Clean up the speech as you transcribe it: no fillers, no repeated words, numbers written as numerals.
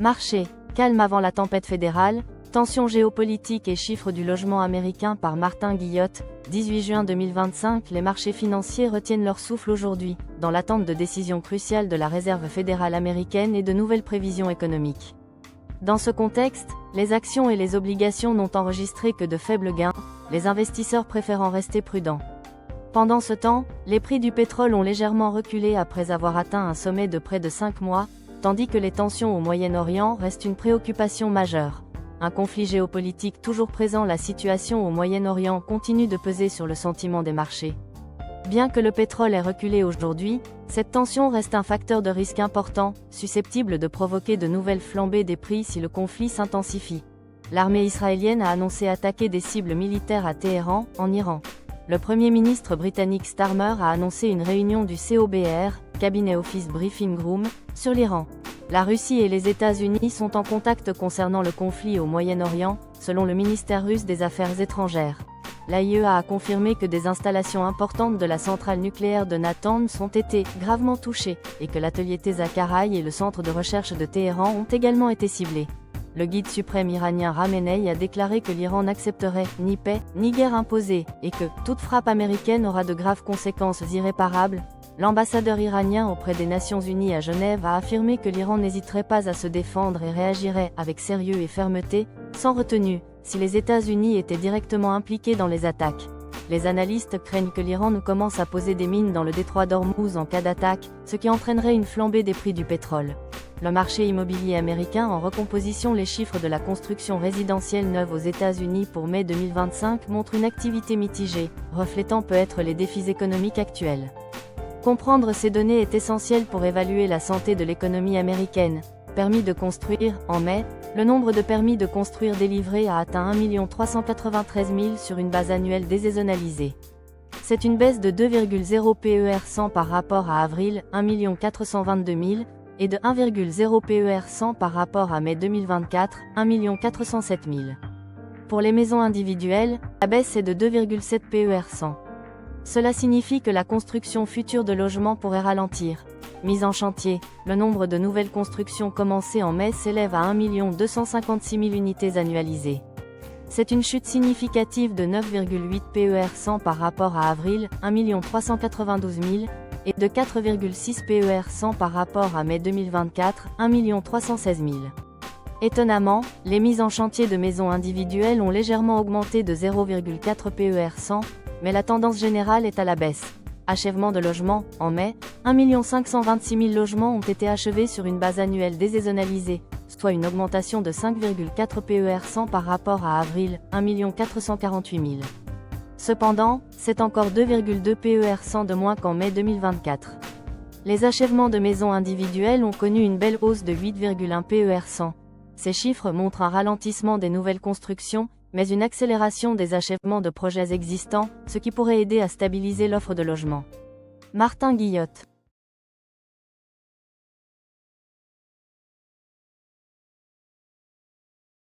Marché, calme avant la tempête fédérale, tensions géopolitiques et chiffres du logement américain par Martin Guillotte, 18 juin 2025. Les marchés financiers retiennent leur souffle aujourd'hui, dans l'attente de décisions cruciales de la Réserve fédérale américaine et de nouvelles prévisions économiques. Dans ce contexte, les actions et les obligations n'ont enregistré que de faibles gains, les investisseurs préférant rester prudents. Pendant ce temps, les prix du pétrole ont légèrement reculé après avoir atteint un sommet de près de 5 mois, tandis que les tensions au Moyen-Orient restent une préoccupation majeure. Un conflit géopolitique toujours présent, la situation au Moyen-Orient continue de peser sur le sentiment des marchés. Bien que le pétrole ait reculé aujourd'hui, cette tension reste un facteur de risque important, susceptible de provoquer de nouvelles flambées des prix si le conflit s'intensifie. L'armée israélienne a annoncé attaquer des cibles militaires à Téhéran, en Iran. Le Premier ministre britannique Starmer a annoncé une réunion du COBR, Cabinet Office Briefing Room, sur l'Iran. La Russie et les États-Unis sont en contact concernant le conflit au Moyen-Orient, selon le ministère russe des Affaires étrangères. L'AIEA a confirmé que des installations importantes de la centrale nucléaire de Natanz ont été gravement touchées, et que l'atelier Tezakaraï et le centre de recherche de Téhéran ont également été ciblés. Le guide suprême iranien Ramenei a déclaré que l'Iran n'accepterait ni paix, ni guerre imposée, et que toute frappe américaine aura de graves conséquences irréparables. L'ambassadeur iranien auprès des Nations Unies à Genève a affirmé que l'Iran n'hésiterait pas à se défendre et réagirait avec sérieux et fermeté, sans retenue, si les États-Unis étaient directement impliqués dans les attaques. Les analystes craignent que l'Iran ne commence à poser des mines dans le détroit d'Ormuz en cas d'attaque, ce qui entraînerait une flambée des prix du pétrole. Le marché immobilier américain en recomposition. Les chiffres de la construction résidentielle neuve aux États-Unis pour mai 2025 montrent une activité mitigée, reflétant peut-être les défis économiques actuels. Comprendre ces données est essentiel pour évaluer la santé de l'économie américaine. Permis de construire, en mai, le nombre de permis de construire délivrés a atteint 1 393 000 sur une base annuelle désaisonnalisée. C'est une baisse de 2,0 PER100 par rapport à avril, 1 422 000, et de 1,0 PER100 par rapport à mai 2024, 1 407 000. Pour les maisons individuelles, la baisse est de 2,7 PER100. Cela signifie que la construction future de logements pourrait ralentir. Mise en chantier, le nombre de nouvelles constructions commencées en mai s'élève à 1 256 000 unités annualisées. C'est une chute significative de 9,8 PER100 par rapport à avril, 1 392 000, et de 4,6 PER100 par rapport à mai 2024, 1 316 000. Étonnamment, les mises en chantier de maisons individuelles ont légèrement augmenté de 0,4 PER100, mais la tendance générale est à la baisse. Achèvement de logements, en mai, 1 526 000 logements ont été achevés sur une base annuelle désaisonnalisée, soit une augmentation de 5,4 PER100 par rapport à avril, 1 448 000. Cependant, c'est encore 2,2 PER100 de moins qu'en mai 2024. Les achèvements de maisons individuelles ont connu une belle hausse de 8,1 PER100. Ces chiffres montrent un ralentissement des nouvelles constructions, mais une accélération des achèvements de projets existants, ce qui pourrait aider à stabiliser l'offre de logements. Martin Guillotte.